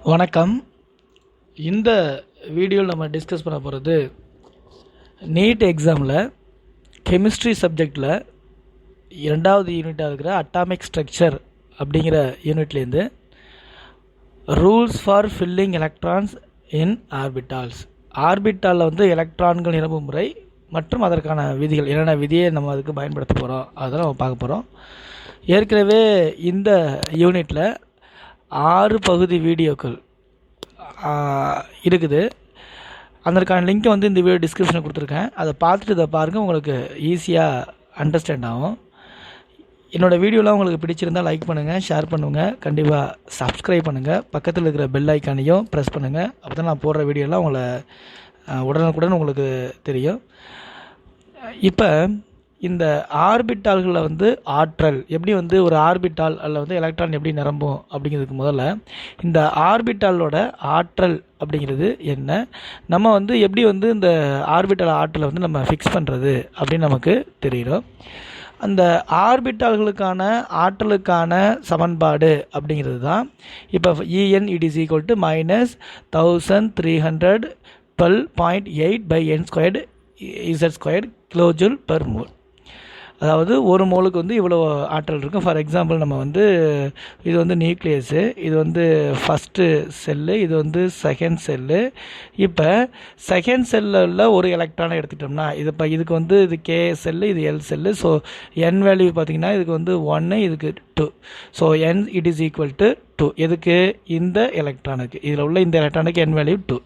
வணக்கம். இந்த வீடியோவில் நம்ம டிஸ்கஸ் பண்ண போகிறது நீட் எக்ஸாமில் கெமிஸ்ட்ரி சப்ஜெக்டில் 2வது யூனிட்டாக இருக்கிற அட்டாமிக் ஸ்ட்ரக்சர் அப்படிங்கிற யூனிட்லேருந்து rules for filling electrons in orbitals. ஆர்பிட்டாலில் வந்து எலக்ட்ரான்கள் நிரப்பும் முறை மற்றும் அதற்கான விதிகள், என்னென்ன விதியை நம்ம அதுக்கு பயன்படுத்த போகிறோம் அதெல்லாம் நம்ம பார்க்க போகிறோம். ஏற்கனவே இந்த யூனிட்டில் 6 பகுதி வீடியோக்கள் இருக்குது. அதற்கான லிங்க்கை வந்து இந்த வீடியோ டிஸ்கிரிப்ஷனில் கொடுத்துருக்கேன். அதை பார்த்துட்டு இதை பாருங்கள், உங்களுக்கு ஈஸியாக அண்டர்ஸ்டாண்ட் ஆகும். என்னோடய வீடியோலாம் உங்களுக்கு பிடிச்சிருந்தால் லைக் பண்ணுங்கள், ஷேர் பண்ணுங்கள், கண்டிப்பாக சப்ஸ்கிரைப் பண்ணுங்கள், பக்கத்தில் இருக்கிற பெல் ஐக்கானையும் ப்ரெஸ் பண்ணுங்கள். அப்போ தான் நான் போடுற வீடியோலாம் உங்களை உடனுக்குடன் உங்களுக்கு தெரியும். இப்போ இந்த ஆர்பிட்டால்களில் வந்து ஆற்றல் எப்படி வந்து ஒரு ஆர்பிட்டால் அதில் வந்து எலக்ட்ரான் எப்படி நிரம்பும் அப்படிங்கிறதுக்கு முதல்ல இந்த ஆர்பிட்டாலோட ஆற்றல் அப்படிங்கிறது என்ன, நம்ம வந்து எப்படி வந்து இந்த ஆர்பிட்டால் ஆற்றலை வந்து நம்ம ஃபிக்ஸ் பண்ணுறது அப்படின்னு நமக்கு தெரியும். அந்த ஆர்பிட்டால்களுக்கான ஆற்றலுக்கான சமன்பாடு அப்படிங்கிறது தான் இப்போ En it is equal to -1312.8/n² Z² kilojoule per mole. அதாவது ஒரு மோலுக்கு வந்து இவ்வளோ ஆற்றல் இருக்கும். ஃபார் எக்ஸாம்பிள் நம்ம வந்து இது வந்து நியூக்ளியஸு, இது வந்து ஃபஸ்ட்டு செல்லு, இது வந்து செகண்ட் செல்லு. இப்போ செகண்ட் செல்லில் ஒரு எலக்ட்ரானை எடுத்துக்கிட்டோம்னா இது இப்போ இதுக்கு வந்து இது கே செல்லு, இது எல் செல்லு. ஸோ என் வேல்யூ பார்த்திங்கன்னா இதுக்கு வந்து 1, இதுக்கு 2. So n it is equal to 2. எதுக்கு? இந்த எலக்ட்ரானுக்கு, இதில் உள்ள இந்த எலக்ட்ரானுக்கு n வேல்யூ 2.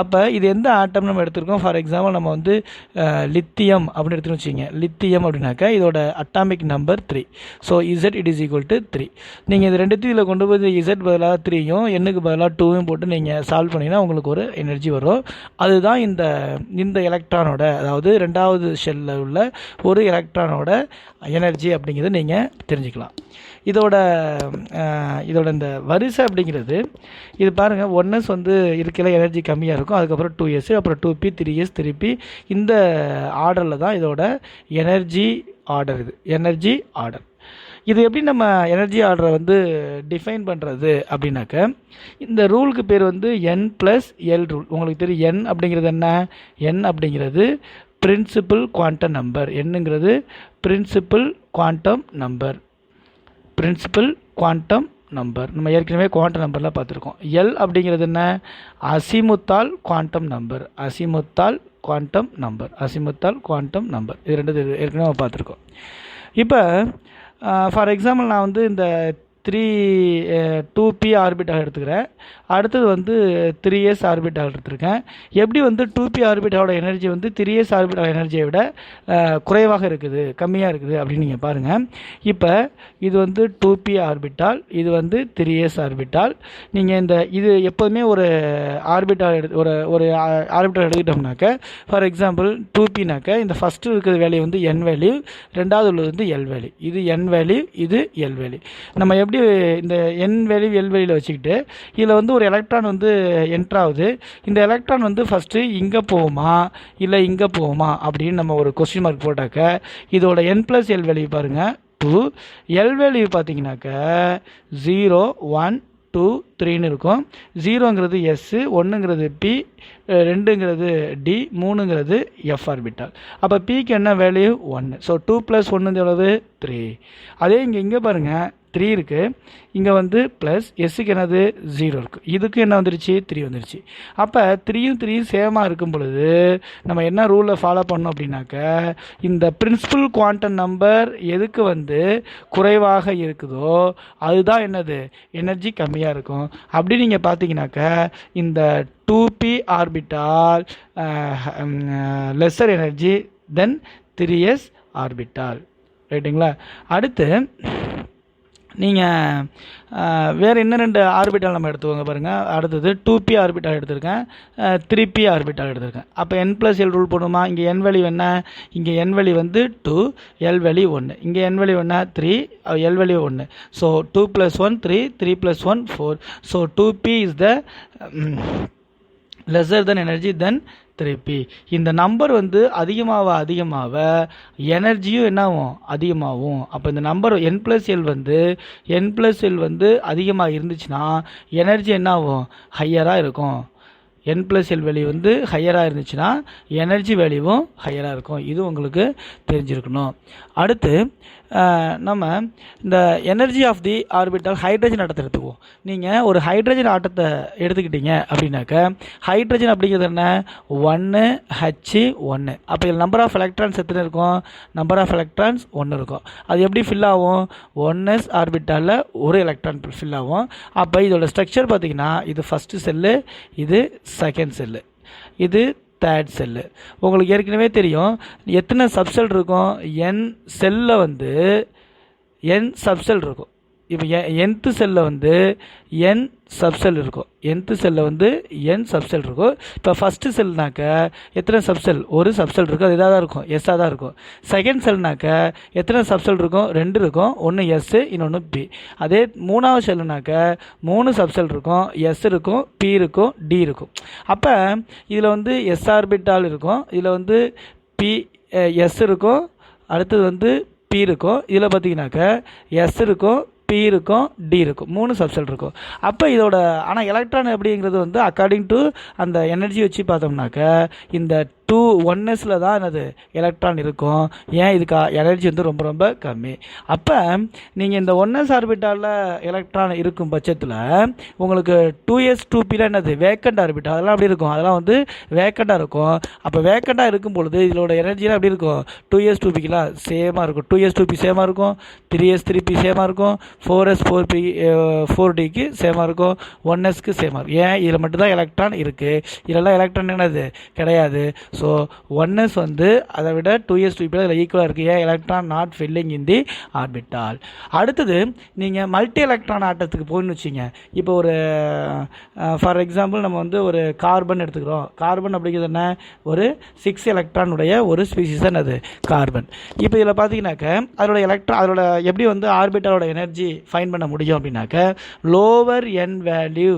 அப்போ இது எந்த ஆட்டம் நம்ம எடுத்திருக்கோம்? ஃபார் எக்ஸாம்பிள் நம்ம வந்து லித்தியம் அப்படின்னு எடுத்துன்னு வச்சுக்கிங்க. லித்தியம் அப்படின்னாக்கா இதோட atomic number 3. So Z it is equal to 3. நீங்கள் இது ரெண்டுத்தையும் இதில் கொண்டு போய் Z பதிலாக 3யும் எண்ணுக்கு பதிலாக 2யும் போட்டு நீங்கள் சால்வ் பண்ணிங்கன்னா உங்களுக்கு ஒரு எனர்ஜி வரும். அதுதான் இந்த எலக்ட்ரானோட, அதாவது 2வது ஷெல்லில் உள்ள ஒரு எலக்ட்ரானோட எனர்ஜி அப்படிங்கிறத நீங்கள் தெரிஞ்சுக்கலாம். இதோட இந்த வரிசை அப்படிங்கிறது இது பாருங்கள், 1s வந்து இருக்கையில் எனர்ஜி கம்மியாக இருக்கும், அதுக்கப்புறம் 2s, அப்புறம் 2p, 3s, 3p. இந்த ஆர்டரில் தான் இதோட எனர்ஜி ஆர்டர். இது எனர்ஜி ஆர்டர். இது எப்படி நம்ம எனர்ஜி ஆர்டரை வந்து டிஃபைன் பண்ணுறது அப்படின்னாக்க இந்த ரூலுக்கு பேர் வந்து n+l ரூல். உங்களுக்கு தெரியும் n அப்படிங்கிறது என்ன? n அப்படிங்கிறது பிரின்சிபல் குவாண்டம் நம்பர். என்னங்கிறது principal quantum number. Principal quantum number நம்ம ஏற்கனவே குவாண்டம் நம்பர்லாம் பார்த்துருக்கோம். எல் அப்படிங்கிறது என்ன? Azimuthal quantum number. Azimuthal quantum number. Azimuthal quantum number. இது ரெண்டு ஏற்கனவே நம்ம பார்த்துருக்கோம். இப்போ ஃபார் எக்ஸாம்பிள் நான் வந்து இந்த 2p ஆர்பிட்டால் எடுத்துக்கிறேன். அடுத்தது வந்து 3s ஆர்பிட்டால் எடுத்துருக்கேன். எப்படி வந்து 2p ஆர்பிட்டாலோட எனர்ஜி வந்து 3s ஆர்பிட்டால் எனர்ஜியை விட குறைவாக இருக்குது, கம்மியாக இருக்குது அப்படின்னு நீங்கள் பாருங்கள். இப்போ இது வந்து 2p ஆர்பிட்டால், இது வந்து 3s ஆர்பிட்டால். நீங்கள் இது எப்போதுமே ஒரு ஆர்பிட்டால் ஒரு ஆர்பிட்டால் எடுத்துக்கிட்டோம்னாக்க, ஃபார் எக்ஸாம்பிள் 2pனாக்க இந்த ஃபஸ்ட்டு இருக்கிற வேல்யூ வந்து n வேல்யூ, ரெண்டாவது உள்ளது வந்து l வேல்யூ. இது n வேல்யூ, இது l வேல்யூ. நம்ம எப்படி இந்த n வேல்யூ l வேல்யூவில் வச்சுக்கிட்டு இதில் வந்து ஒரு எலக்ட்ரான் வந்து என்ட்ராகுது. இந்த எலக்ட்ரான் வந்து ஃபஸ்ட்டு இங்கே போகுமா இல்லை இங்கே போகுமா அப்படின்னு நம்ம ஒரு கொஸ்டின் மார்க் போட்டாக்க இதோட n+l வேல்யூ பாருங்கள் 2. l வேல்யூ பார்த்தீங்கன்னாக்க 0, 1, 2, 3ன்னு இருக்கும். 0ங்கிறது S, 1ங்கிறது P, 2ங்கிறது D, 3ங்கிறது F orbital. அப்போ Pக்கு என்ன வேல்யூ? 1. ஸோ 2 + 1 எவ்வளவு? 3. அதே இங்கே பாருங்கள் 3 இருக்குது, இங்கே வந்து ப்ளஸ் எஸ்ஸுக்கு என்னது 0 இருக்குது, இதுக்கு என்ன வந்துருச்சு? 3 வந்துருச்சு. அப்போ 3யும் 3யும் சேமாக இருக்கும் பொழுது நம்ம என்ன ரூலை ஃபாலோ பண்ணோம் அப்படின்னாக்க இந்த பிரின்சிபல் குவாண்டம் நம்பர் எதுக்கு வந்து குறைவாக இருக்குதோ அதுதான் என்னது? எனர்ஜி கம்மியாக இருக்கும். அப்படி நீங்கள் பார்த்தீங்கன்னாக்க இந்த 2p ஆர்பிட்டால் லெஸ்ஸர் எனர்ஜி தென் 3s ஆர்பிட்டால். ரைட்டுங்களா? அடுத்து நீங்கள் வேறு இன்னும் 2 ஆர்பிட்டால் நம்ம எடுத்துக்கோங்க பாருங்கள். அடுத்தது 2p ஆர்பிட்டால் எடுத்திருக்கேன், 3p ஆர்பிட்டால் எடுத்திருக்கேன். அப்போ n+l ரூல் போடுமா? இங்கே n வேல்யூ என்ன? இங்கே n வேல்யூ வந்து 2, l வேல்யூ 1. இங்கே n வேல்யூ என்ன? 3, l value 1. So 2 + 1 3, 3 + 1 4. So 2p is the lesser then energy then 3p. இந்த நம்பர் வந்து அதிகமாக எனர்ஜியும் என்ன ஆகும், அதிகமாகும். அப்போ இந்த நம்பர் n+l வந்து அதிகமாக இருந்துச்சுன்னா எனர்ஜி என்ன ஆகும், ஹையராக இருக்கும். n+l வேல்யூ வந்து ஹையராக இருந்துச்சுன்னா எனர்ஜி வேல்யூவும் ஹையராக இருக்கும். இது உங்களுக்கு தெரிஞ்சிருக்கணும். அடுத்து நம்ம இந்த energy of the orbital hydrogen ஆட்டத்தை எடுத்துக்குவோம். நீங்கள் ஒரு ஹைட்ரஜன் ஆட்டத்தை எடுத்துக்கிட்டீங்க அப்படின்னாக்க ஹைட்ரஜன் அப்படிங்கிறது என்ன, 1H1. அப்போ இதில் நம்பர் ஆஃப் எலக்ட்ரான்ஸ் எத்தனை இருக்கும், நம்பர் ஆஃப் எலக்ட்ரான்ஸ் 1 இருக்கும். அது எப்படி ஃபில் ஆகும், 1s ஆர்பிட்டாலில் ஒரு எலக்ட்ரான் ஃபில் ஆகும். அப்போ இதோட ஸ்ட்ரக்சர் பார்த்திங்கன்னா இது ஃபஸ்ட்டு செல்லு, இது செகண்ட் செல்லு, இது தேர்ட் செல்லு. உங்களுக்கு ஏற்கனவே தெரியும் எத்தனை சப்செல் இருக்கும், n செல்லில் வந்து n சப்செல் இருக்கும். இப்போ nth செல்லில் வந்து n சப்செல் இருக்கும், nth செல்லில் வந்து n சப்செல் இருக்கும். இப்போ ஃபஸ்ட்டு செல்னாக்க எத்தனை சப்செல், ஒரு சப்செல் இருக்கும், அது இதாக தான் இருக்கும், எஸ்ஸாக தான் இருக்கும். செகண்ட் செல்னாக்க எத்தனை சப்செல் இருக்கும், 2 இருக்கும், ஒன்று எஸ் இன்னொன்று பி. அதே மூணாவது செல்லுனாக்க 3 சப்செல் இருக்கும், எஸ் இருக்கும், பி இருக்கும், டி இருக்கும். அப்போ இதில் வந்து எஸ் ஆர்பிட்டால் இருக்கும், இதில் வந்து பி எஸ் இருக்கும், அடுத்தது வந்து பி இருக்கும். இதில் பார்த்தீங்கன்னாக்க எஸ் இருக்கும், பி இருக்கும், டி இருக்கும், 3 சப்செல் இருக்கும். அப்போ இதோட ஆனால் எலக்ட்ரான் எப்படிங்கிறது வந்து அக்கார்டிங் டு அந்த எனர்ஜி வச்சு பார்த்தோம்னாக்க இந்த 1s தான் என்னது எலக்ட்ரான் இருக்கும். ஏன், இதுக்கு எனர்ஜி வந்து ரொம்ப ரொம்ப கம்மி. அப்போ நீங்கள் இந்த 1s ஆர்பிட்டாலில் எலக்ட்ரான் இருக்கும் பட்சத்தில் உங்களுக்கு 2s 2p என்னது வேக்கண்ட் ஆர்பிட்டால், அதெல்லாம் அப்படி இருக்கும், அதெல்லாம் வந்து வேக்கண்டாக இருக்கும். அப்போ வேக்கண்டாக இருக்கும் பொழுது இதோட எனர்ஜிலாம் எப்படி இருக்கும், 2s 2pலாம் சேமாக இருக்கும், 2s 2p சேமாக இருக்கும், 3s 3p சேமாக இருக்கும், 4s 4p 4dக்கு சேமாக இருக்கும், 1sக்கு சேமாக இருக்கும். ஏன், இதில் மட்டும்தான் எலக்ட்ரான் இருக்குது, இதெல்லாம் எலக்ட்ரான் என்னது கிடையாது. ஸோ 1s வந்து அதை விட 2s 2p அதில் ஈக்குவலாக இருக்குது. ஏன், electron not filling in the orbital. அடுத்தது நீங்கள் மல்டி எலக்ட்ரான் ஆட்டத்துக்கு போயின்னு வச்சிங்க. இப்போ ஒரு ஃபார் எக்ஸாம்பிள் நம்ம வந்து ஒரு கார்பன் எடுத்துக்கிறோம். கார்பன் அப்படிங்கிறது என்ன, ஒரு 6 எலக்ட்ரானுடைய ஒரு ஸ்பீசிஸ் தான் அது கார்பன். இப்போ இதில் பார்த்தீங்கன்னாக்க அதோட எப்படி வந்து ஆர்பிட்டாலோட எனர்ஜி ஃபைன் பண்ண முடியும் அப்படின்னாக்க lower n value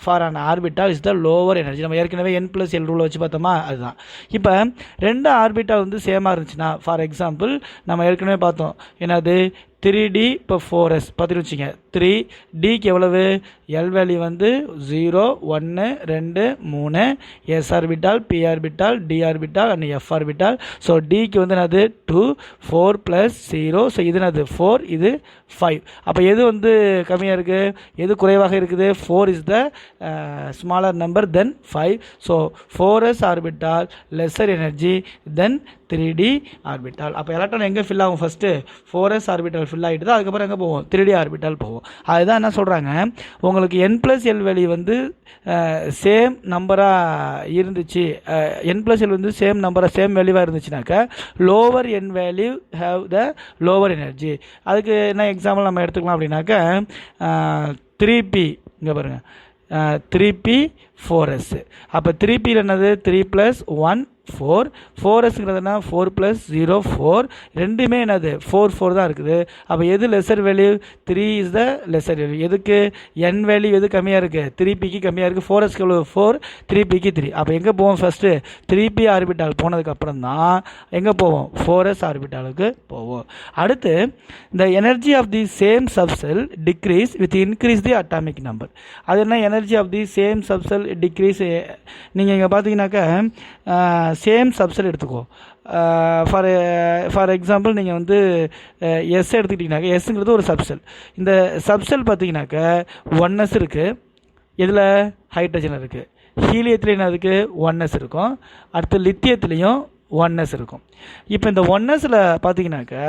for an orbital is the lower energy. நம்ம ஏற்கனவே n+l ரூலை வச்சு பார்த்தோமா, அதுதான். இப்போ 2 ஆர்பிட்டால் வந்து சேமாக இருந்துச்சுன்னா, ஃபார் எக்ஸாம்பிள் நம்ம ஏற்கனவே பார்த்தோம் என்னது 3d இப்போ 4s பார்த்துட்டு வச்சுங்க. 3dக்கு எவ்வளவு, எல் வேல்யூ வந்து 0 1 2 3, s orbital, p orbital, d orbital and f orbital. So டிக்கு வந்து என்னது 2, 4 + 0. ஸோ இது என்னது 4, இது 5. அப்போ எது வந்து கம்மியாக இருக்குது, எது குறைவாக இருக்குது, 4 is the smaller number then 5. So 4s orbital lesser energy then 3d orbital. அப்போ எலக்ட்ரான் எங்கே ஃபில் ஆகும், ஃபஸ்ட்டு 4s ஆர்பிட்டால் ஃபில் ஆகிட்டு தான் அதுக்கப்புறம் எங்கே போவோம், 3d ஆர்பிட்டால் போவோம். அதுதான் என்ன சொல்கிறாங்க, உங்களுக்கு n+l வேல்யூ வந்து சேம் நம்பராக இருந்துச்சு, n+l வந்து சேம் நம்பராக சேம் வேல்யூவாக இருந்துச்சுனாக்கா lower n value have the lower energy. அதுக்கு என்ன எக்ஸாம்பிள் நம்ம எடுத்துக்கலாம் அப்படின்னாக்கா 3p, இங்கே பாருங்கள் 3p 4s. அப்போ 3p என்னது 3 + 1 4, 4sங்கிறதுனா 4 + 0 4, ரெண்டுமே என்னது 4 4 தான் இருக்குது. அப்போ எது lesser value, 3 is the lesser value. எதுக்கு, n வேல்யூ எது கம்மியாக இருக்குது, 3pக்கு கம்மியாக இருக்குது. 4sக்கு எவ்வளோ 4, 3pக்கு 3. அப்போ எங்கே போவோம், ஃபஸ்ட்டு 3p ஆர்பிட்டால் போனதுக்கப்புறம் தான் எங்கே போவோம், 4s ஆர்பிட்டாலுக்கு போவோம். அடுத்து இந்த energy of the same subshell decrease with increase the atomic number. அது என்ன, energy of the same subshell decrease. நீங்கள் இங்கே பார்த்தீங்கன்னாக்கா சேம் சப்செல் எடுத்துக்கோ. ஃபார் எக்ஸாம்பிள் நீங்கள் வந்து எஸ் எடுத்துக்கிட்டிங்கனாக்கா, எஸ்ங்கிறது ஒரு சப்செல். இந்த சப்செல் பார்த்தீங்கன்னாக்கா 1s இருக்குது, இதில் ஹைட்ரஜன் இருக்குது, ஹீலியத்துலேயும் என்ன இருக்குது 1s இருக்கும், அடுத்து லித்தியத்துலேயும் 1s இருக்கும். இப்போ இந்த 1sல பார்த்தீங்கன்னாக்கா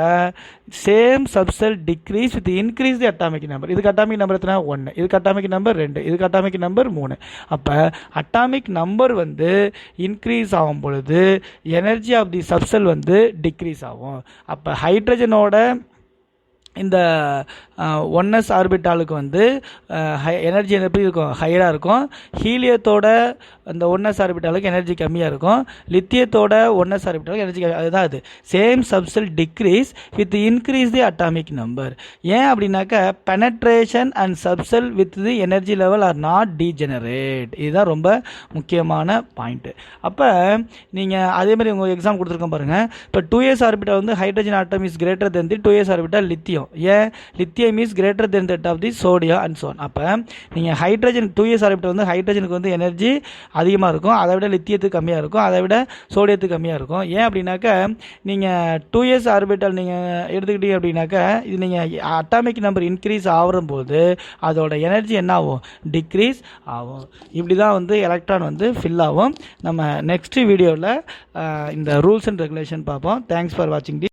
same subshell decrease with increase the atomic number. இதுக்கு அட்டாமிக் நம்பர் எத்தனை 1, இதுக்கு அட்டாமிக் நம்பர் 2, இதுக்கு அட்டாமிக் நம்பர் 3. அப்போ அட்டாமிக் நம்பர் வந்து இன்க்ரீஸ் ஆகும் பொழுது எனர்ஜி ஆஃப் தி சப்செல் வந்து டிக்ரீஸ் ஆகும். அப்போ ஹைட்ரஜனோட இந்த 1s ஆர்பிட்டாலுக்கு வந்து எனர்ஜி எப்படி இருக்கும், ஹையராக இருக்கும். ஹீலியத்தோட இந்த 1s ஆர்பிட்டாலுக்கு எனர்ஜி கம்மியாக இருக்கும். லித்தியத்தோட 1s ஆர்பிட்டாலுக்கு எனர்ஜி அதுதான் அது. Same subshell decrease with increase the atomic number. ஏன் அப்படின்னாக்கா penetration and subshell with the energy level are not degenerate. இதுதான் ரொம்ப முக்கியமான பாயிண்ட்டு. அப்போ நீங்கள் அதே மாதிரி உங்கள் எக்ஸாம் கொடுத்துருக்கோம் பாருங்கள். இப்போ 2s ஆர்பிட்டால் வந்து hydrogen atom is greater than the 2s orbital lithium. ஏன் lithium is greater than that of the sodium and so on. அப்போ நீங்கள் ஹைட்ரஜன் 2s ஆர்பிட்டால் வந்து ஹைட்ரஜனுக்கு வந்து எனர்ஜி அதிகமாக இருக்கும், அதை விட லித்தியத்துக்கு கம்மியாக இருக்கும், அதை விட சோடியத்துக்கு கம்மியாக இருக்கும். ஏன் அப்படின்னாக்கா நீங்கள் 2s ஆர்பிட்டால் நீங்கள் எடுத்துக்கிட்டீங்க அப்படின்னாக்கா இது நீங்கள் அட்டாமிக் நம்பர் இன்க்ரீஸ் ஆகும் போது அதோட எனர்ஜி என்ன ஆகும், டிக்ரீஸ் ஆகும். இப்படி தான் வந்து எலக்ட்ரான் வந்து ஃபில் ஆகும். நம்ம நெக்ஸ்ட் வீடியோவில் இந்த ரூல்ஸ் அண்ட் ரெகுலேஷன் பார்ப்போம். தேங்க்ஸ் ஃபார் வாட்சிங் தி